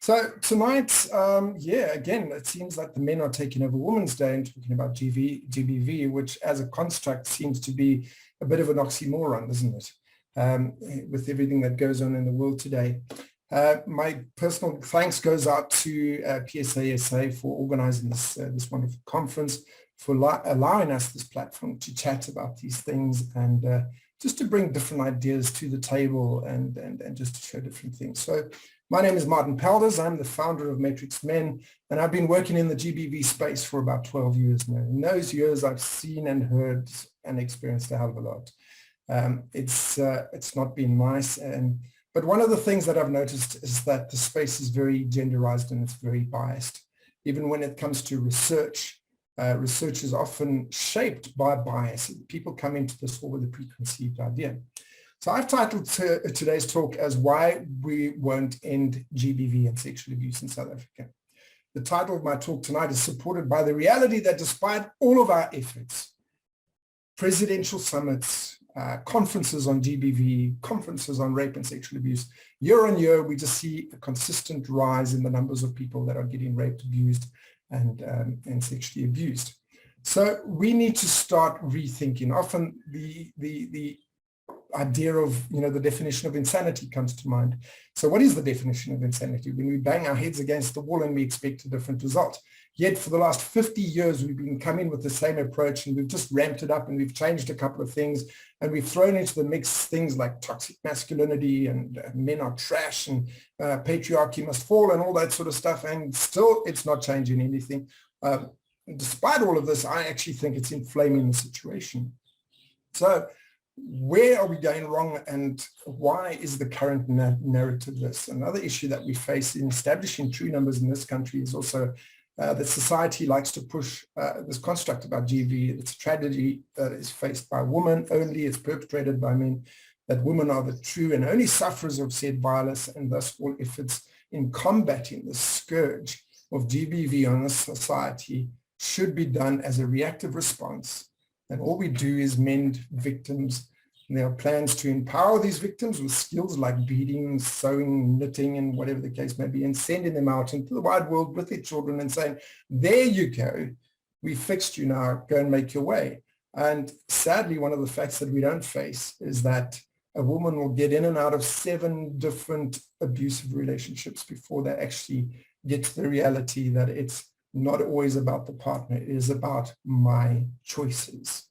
So tonight, again, it seems like the men are taking over Women's Day and talking about GBV, which as a construct seems to be a bit of an oxymoron, isn't it? With everything that goes on in the world today. My personal thanks goes out to PSASA for organizing this wonderful conference, for allowing us this platform to chat about these things and just to bring different ideas to the table and just to show different things. So my name is Martin Pelders. I'm the founder of Matrix Men, and I've been working in the GBV space for about 12 years now. In those years, I've seen and heard and experienced a hell of a lot. It's not been nice, but one of the things that I've noticed is that the space is very genderized and it's very biased. Even when it comes to research, research is often shaped by bias. People come into this all with a preconceived idea. So I've titled today's talk as Why We Won't End GBV and Sexual Abuse in South Africa. The title of my talk tonight is supported by the reality that despite all of our efforts, presidential summits, conferences on GBV, conferences on rape and sexual abuse, year on year, we just see a consistent rise in the numbers of people that are getting raped, abused, and sexually abused. So we need to start rethinking. Often the idea of, the definition of insanity comes to mind. So what is the definition of insanity? When we bang our heads against the wall and we expect a different result. Yet for the last 50 years, we've been coming with the same approach, and we've just ramped it up and we've changed a couple of things, and we've thrown into the mix things like toxic masculinity and men are trash and patriarchy must fall and all that sort of stuff. And still, it's not changing anything. Despite all of this, I actually think it's inflaming the situation. So where are we going wrong, and why is the current narrative this? Another issue that we face in establishing true numbers in this country is also that society likes to push this construct about GBV. It's a tragedy that is faced by women only, it's perpetrated by men, that women are the true and only sufferers of said violence, and thus all efforts in combating the scourge of GBV on this society should be done as a reactive response. And all we do is mend victims. And there are plans to empower these victims with skills like beading, sewing, knitting, and whatever the case may be, and sending them out into the wide world with their children and saying, there you go, we fixed you now, go and make your way. And sadly, one of the facts that we don't face is that a woman will get in and out of 7 different abusive relationships before they actually get to the reality that it's not always about the partner, it is about my choices.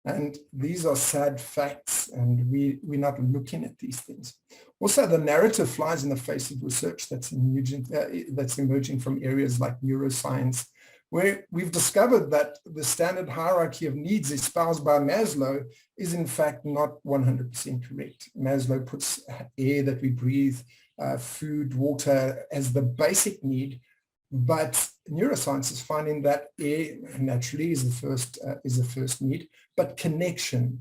And these are sad facts, and we're not looking at these things. Also, the narrative flies in the face of research that's emerging from areas like neuroscience, where we've discovered that the standard hierarchy of needs espoused by Maslow is in fact not 100% correct. Maslow puts air that we breathe, food, water as the basic need, but neuroscience is finding that air naturally is the first need, but connection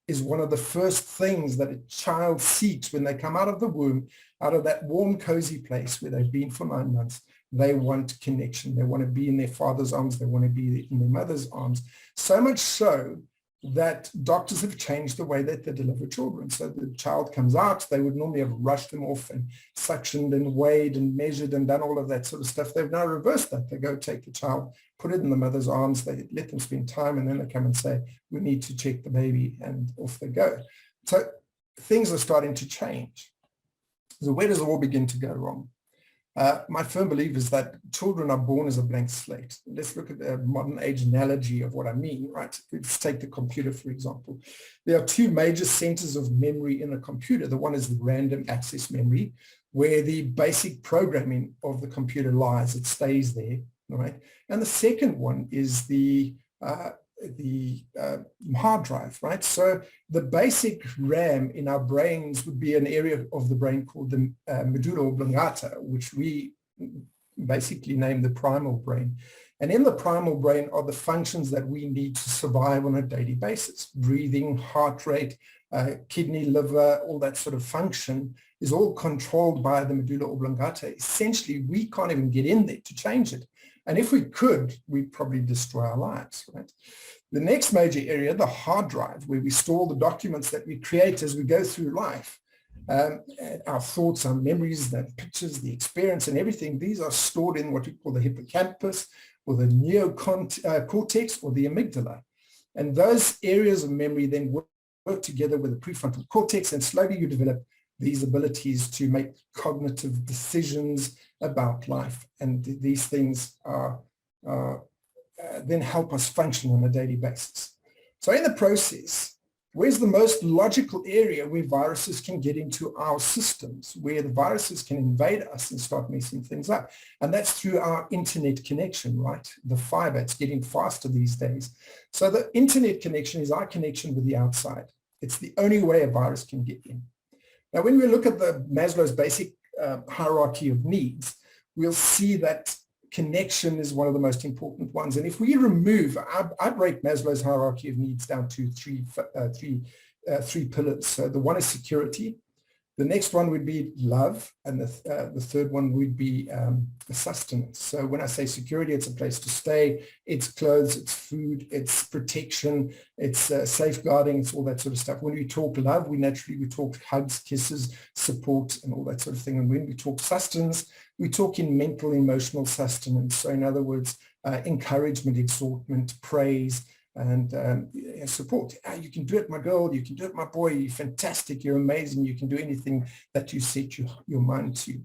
is one of the first things that a child seeks when they come out of the womb, out of that warm, cozy place where they've been for 9 months. They want connection. They want to be in their father's arms. They want to be in their mother's arms. So much so that doctors have changed the way that they deliver children. So the child comes out, they would normally have rushed them off and suctioned and weighed and measured and done all of that sort of stuff. They've now reversed that. They go take the child, put it in the mother's arms, they let them spend time, and then they come and say, we need to check the baby, and off they go. So things are starting to change. So where does it all begin to go wrong? My firm belief is that children are born as a blank slate. Let's look at a modern age analogy of what I mean, right? Let's take the computer, for example. There are 2 major centers of memory in a computer. The one is the random access memory, where the basic programming of the computer lies. It stays there, right? And the second one is the hard drive, right? So the basic RAM in our brains would be an area of the brain called the medulla oblongata, which we basically name the primal brain. And in the primal brain are the functions that we need to survive on a daily basis. Breathing, heart rate, kidney, liver, all that sort of function is all controlled by the medulla oblongata. Essentially, we can't even get in there to change it. And if we could, we'd probably destroy our lives, right? The next major area, the hard drive, where we store the documents that we create as we go through life. Our thoughts, our memories, the pictures, the experience and everything, these are stored in what we call the hippocampus or the neocortex or the amygdala. And those areas of memory then work together with the prefrontal cortex, and slowly you develop these abilities to make cognitive decisions about life. And these things are then help us function on a daily basis. So in the process, where's the most logical area where viruses can get into our systems, where the viruses can invade us and start messing things up? And that's through our internet connection, right? The fiber, it's getting faster these days. So the internet connection is our connection with the outside. It's the only way a virus can get in. Now, when we look at the Maslow's basic hierarchy of needs, we'll see that connection is one of the most important ones. And if we remove, I break Maslow's hierarchy of needs down to three pillars. So the one is security. The next one would be love. And the third one would be sustenance. So when I say security, it's a place to stay, it's clothes, it's food, it's protection, it's safeguarding, it's all that sort of stuff. When we talk love, we talk hugs, kisses, support, and all that sort of thing. And when we talk sustenance, we talk in mental, emotional sustenance. So in other words, encouragement, exhortment, praise, and support. You can do it, my girl. You can do it, my boy. You're fantastic. You're amazing. You can do anything that you set your mind to.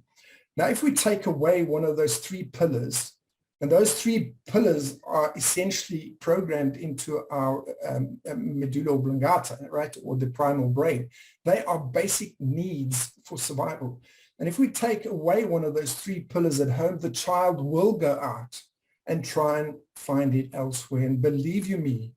Now, if we take away one of those three pillars, and those three pillars are essentially programmed into our medulla oblongata, right, or the primal brain. They are basic needs for survival. And if we take away one of those three pillars at home, the child will go out and try and find it elsewhere. And believe you me,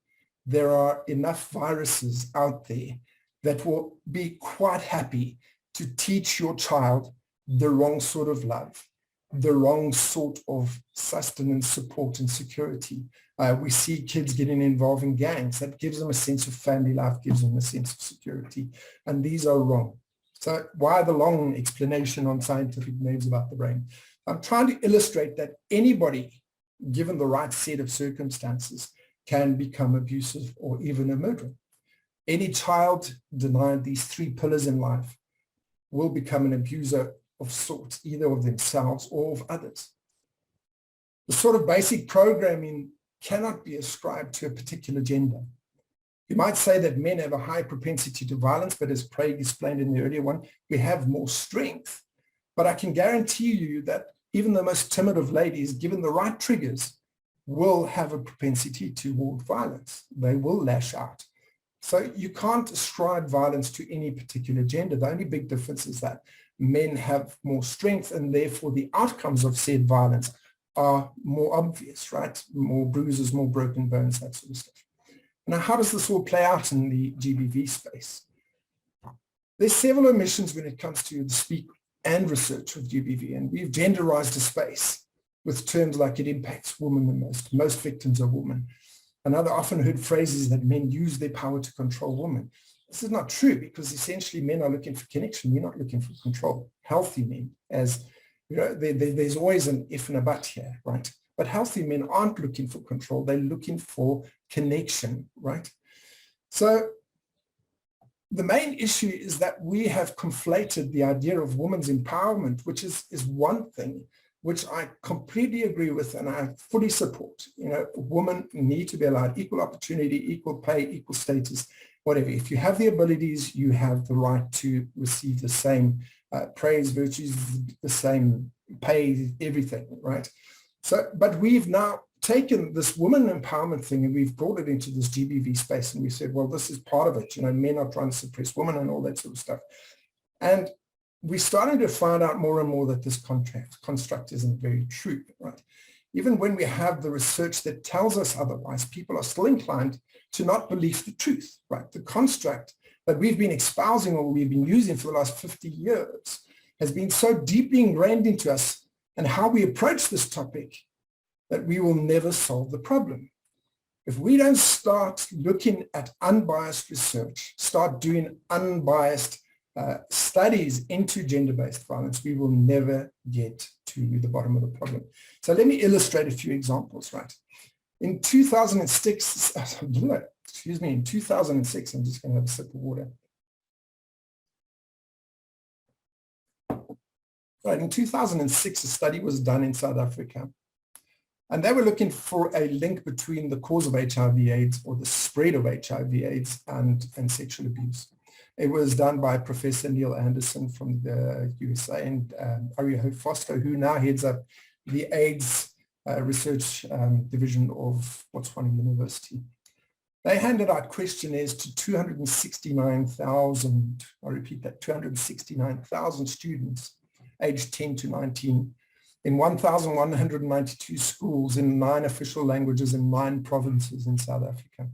there are enough viruses out there that will be quite happy to teach your child the wrong sort of love, the wrong sort of sustenance, support, and security. We see kids getting involved in gangs. That gives them a sense of family life, gives them a sense of security. And these are wrong. So why the long explanation on scientific names about the brain? I'm trying to illustrate that anybody, given the right set of circumstances, can become abusive or even a murderer. Any child denied these three pillars in life will become an abuser of sorts, either of themselves or of others. The sort of basic programming cannot be ascribed to a particular gender. You might say that men have a high propensity to violence, but as Craig explained in the earlier one, we have more strength. But I can guarantee you that even the most timid of ladies, given the right triggers, will have a propensity toward violence. They will lash out. So you can't ascribe violence to any particular gender. The only big difference is that men have more strength, and therefore the outcomes of said violence are more obvious, right? More bruises, more broken bones, that sort of stuff. Now, how does this all play out in the GBV space? There's several omissions when it comes to the speak and research of GBV, and we've genderized a space with terms like it impacts women the most. Most victims are women. Another often heard phrase is that men use their power to control women. This is not true, because essentially men are looking for connection. We're not looking for control. Healthy men, as you know, there's always an if and a but here, right? But healthy men aren't looking for control. They're looking for connection, right? So the main issue is that we have conflated the idea of women's empowerment, which is one thing, which I completely agree with and I fully support. You know, women need to be allowed equal opportunity, equal pay, equal status, whatever. If you have the abilities, you have the right to receive the same praise, virtues, the same pay, everything, right? So, but we've now taken this women empowerment thing and we've brought it into this GBV space, and we said, well, this is part of it. You know, men are trying to suppress women and all that sort of stuff. And we're starting to find out more and more that this construct isn't very true, right? Even when we have the research that tells us otherwise, people are still inclined to not believe the truth, right? The construct that we've been espousing or we've been using for the last 50 years has been so deeply ingrained into us and how we approach this topic that we will never solve the problem. If we don't start looking at unbiased research, start doing unbiased studies into gender-based violence, we will never get to the bottom of the problem. So let me illustrate a few examples, right? In 2006, excuse me, in 2006, I'm just going to have a sip of water. Right, in 2006, a study was done in South Africa, and they were looking for a link between the cause of HIV/AIDS or the spread of HIV/AIDS and sexual abuse. It was done by Professor Neil Anderson from the USA and Ariel Foster, who now heads up the AIDS research division of Botswana University. They handed out questionnaires to 269,000, I repeat that, 269,000 students aged 10 to 19 in 1,192 schools in 9 official languages in 9 provinces in South Africa.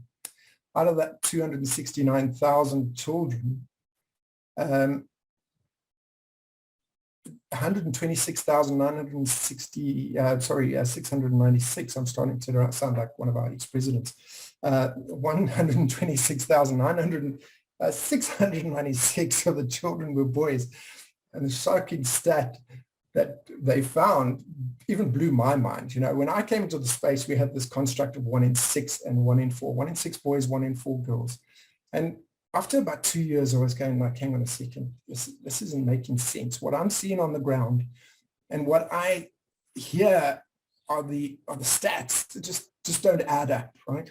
Out of that 269,000 children, 696, I'm starting to sound like one of our ex-presidents, 696 of the children were boys. And the shocking stat that they found even blew my mind. You know, when I came into the space, we had this construct of 1 in 6 and 1 in 4, 1 in 6 boys, 1 in 4 girls. And after about 2 years, I was going like, hang on a second, this isn't making sense. What I'm seeing on the ground and what I hear are the stats that just don't add up, right?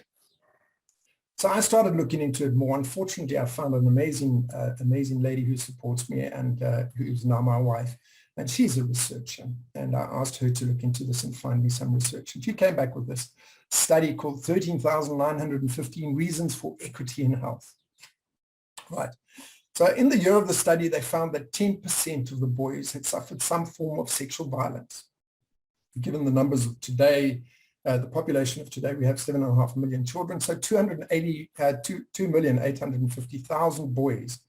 So I started looking into it more. Unfortunately, I found an amazing lady who supports me and who is now my wife. And she's a researcher. And I asked her to look into this and find me some research. And she came back with this study called 13,915 Reasons for Equity in Health. Right. So in the year of the study, they found that 10% of the boys had suffered some form of sexual violence. Given the numbers of today, the population of today, we have 7.5 million children, so 2,850,000 boys.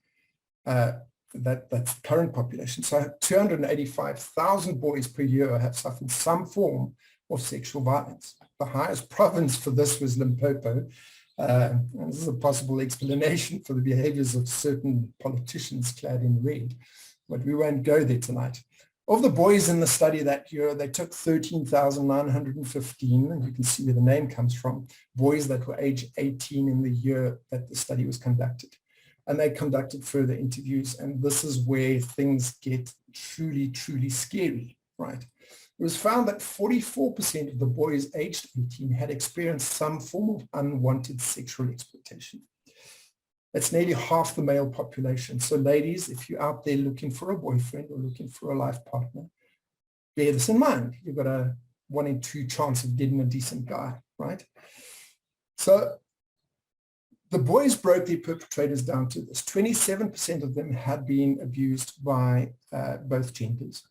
That's the current population. So 285,000 boys per year have suffered some form of sexual violence. The highest province for this was Limpopo. And this is a possible explanation for the behaviors of certain politicians clad in red, but we won't go there tonight. Of the boys in the study that year, they took 13,915, and you can see where the name comes from, boys that were age 18 in the year that the study was conducted. And they conducted further interviews, and this is where things get truly, truly scary, right? It was found that 44% of the boys aged 18 had experienced some form of unwanted sexual exploitation. That's nearly half the male population. So ladies, if you're out there looking for a boyfriend or looking for a life partner, bear this in mind. You've got a 1 in 2 chance of getting a decent guy, right? So the boys broke their perpetrators down to this. 27% of them had been abused by both genders.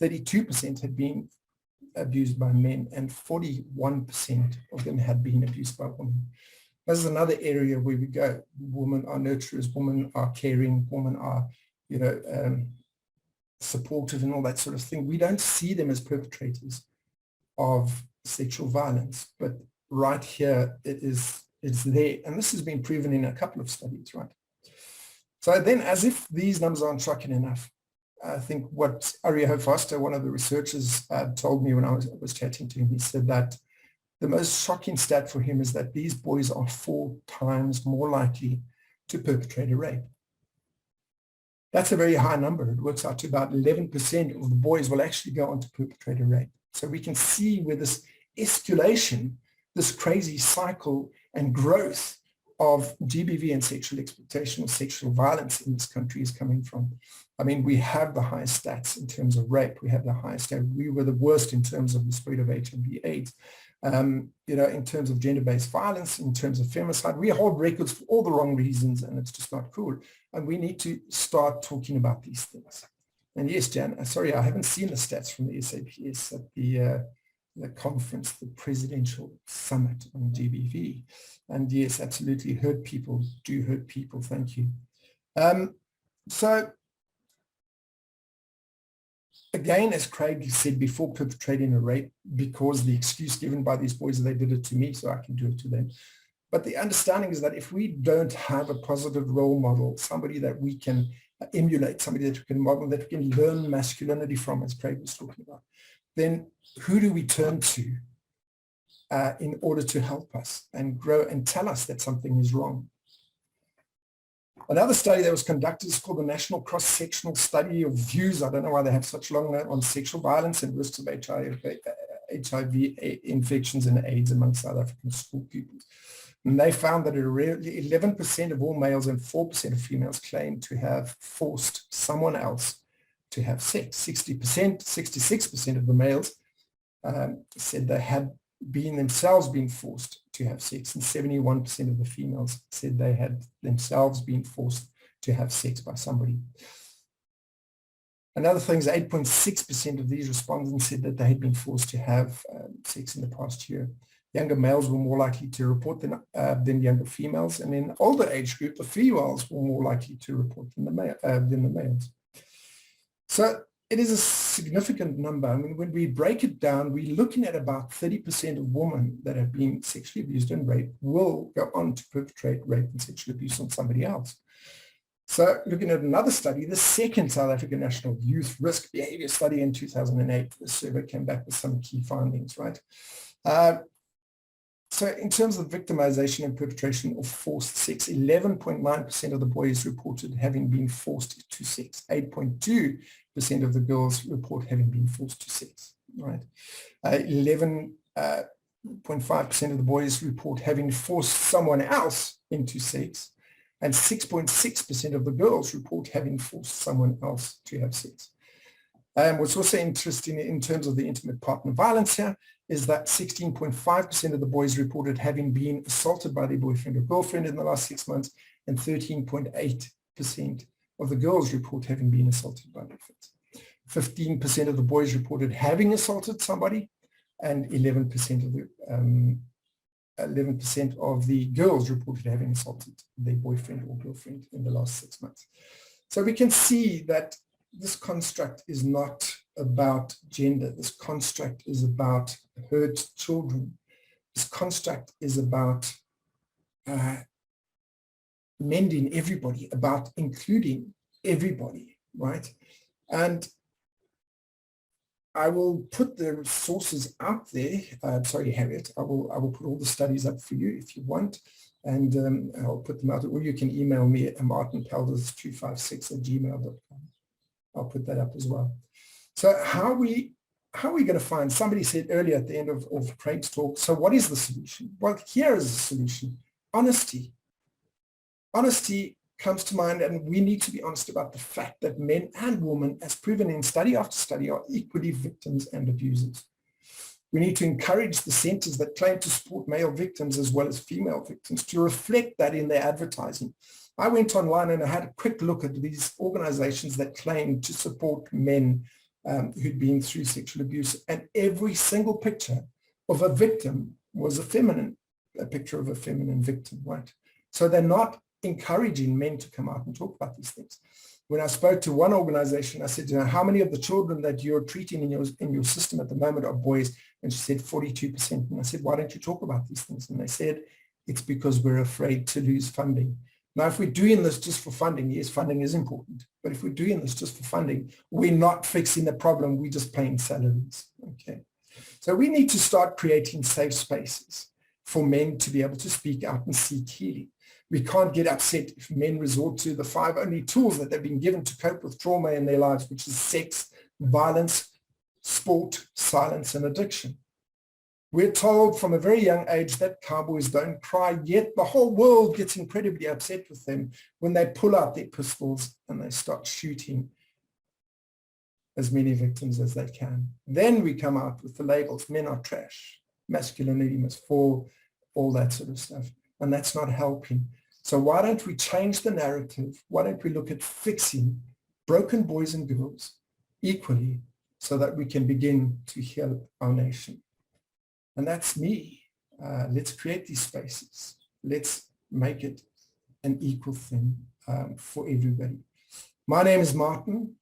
32% had been abused by men, and 41% of them had been abused by women. This is another area where we go. Women are nurturers, women are caring, women are, supportive and all that sort of thing. We don't see them as perpetrators of sexual violence, but right here it's there. And this has been proven in a couple of studies, right? So then, as if these numbers aren't shocking enough, I think what Ariel Foster, one of the researchers, told me when I was chatting to him, he said that the most shocking stat for him is that these boys are 4 times more likely to perpetrate a rape. That's a very high number. It works out to about 11% of the boys will actually go on to perpetrate a rape. So we can see where this escalation, this crazy cycle and growth of GBV and sexual exploitation or sexual violence in this country is coming from. I mean, we have the highest stats in terms of rape. We have the highest, we were the worst in terms of the spread of HIV/AIDS. In terms of gender-based violence, in terms of femicide, we hold records for all the wrong reasons, and it's just not cool. And we need to start talking about these things. And yes, Jan, sorry, I haven't seen the stats from the SAPS at the conference, the presidential summit on GBV. And yes, absolutely, hurt people do hurt people. Thank you. So again, as Craig said before, perpetrating a rape, because the excuse given by these boys, they did it to me, so I can do it to them. But the understanding is that if we don't have a positive role model, somebody that we can emulate, somebody that we can model, that we can learn masculinity from, as Craig was talking about, then who do we turn to in order to help us and grow and tell us that something is wrong? Another study that was conducted is called the National Cross-Sectional Study of Views. I don't know why they have such long name on sexual violence and risks of HIV infections and AIDS among South African school pupils. And they found that 11% of all males and 4% of females claimed to have forced someone else to have sex. 66% of the males said they had themselves been forced to have sex, and 71% of the females said they had themselves been forced to have sex by somebody. Another thing is 8.6% of these respondents said that they had been forced to have sex in the past year. Younger males were more likely to report than younger females, and in the older age group, the females were more likely to report than the males. So it is a significant number. I mean, when we break it down, we're looking at about 30% of women that have been sexually abused and raped will go on to perpetrate rape and sexual abuse on somebody else. So looking at another study, the second South African National Youth Risk Behavior Study in 2008, the survey came back with some key findings, right? So in terms of victimization and perpetration of forced sex, 11.9% of the boys reported having been forced to sex. 8.2% of the girls report having been forced to sex, right? 11.5% of the boys report having forced someone else into sex, and 6.6% of the girls report having forced someone else to have sex. What's also interesting in terms of the intimate partner violence here is that 16.5% of the boys reported having been assaulted by their boyfriend or girlfriend in the last 6 months, and 13.8% of the girls report having been assaulted by their friends. 15% of the boys reported having assaulted somebody, and 11% of the girls reported having assaulted their boyfriend or girlfriend in the last 6 months. So we can see that this construct is not about gender. This construct is about hurt children. This construct is about mending everybody, about including everybody, right? And I will put the sources out there. Sorry, Harriet. I will put all the studies up for you if you want, and I'll put them out. Or you can email me at martinpelders256@gmail.com. I'll put that up as well. So how are we going to find? Somebody said earlier at the end of Craig's talk. So what is the solution? Well, here is the solution: honesty. Honesty comes to mind, and we need to be honest about the fact that men and women, as proven in study after study, are equally victims and abusers. We need to encourage the centers that claim to support male victims as well as female victims to reflect that in their advertising. I went online and I had a quick look at these organizations that claim to support men who'd been through sexual abuse, and every single picture of a victim was a picture of a feminine victim, right? So they're not encouraging men to come out and talk about these things. When I spoke to one organization, I said, how many of the children that you're treating in your system at the moment are boys? And she said 42%. And I said, why don't you talk about these things? And they said, it's because we're afraid to lose funding. Now, if we're doing this just for funding, yes, funding is important. But if we're doing this just for funding, we're not fixing the problem. We're just paying salaries. Okay. So we need to start creating safe spaces for men to be able to speak out and seek healing. We can't get upset if men resort to the 5 only tools that they've been given to cope with trauma in their lives, which is sex, violence, sport, silence, and addiction. We're told from a very young age that cowboys don't cry, yet the whole world gets incredibly upset with them when they pull out their pistols and they start shooting as many victims as they can. Then we come out with the labels: men are trash, masculinity must fall, all that sort of stuff. And that's not helping. So why don't we change the narrative? Why don't we look at fixing broken boys and girls equally so that we can begin to heal our nation? And that's me. Let's create these spaces. Let's make it an equal thing for everybody. My name is Martin,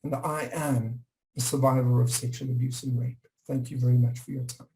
and I am a survivor of sexual abuse and rape. Thank you very much for your time.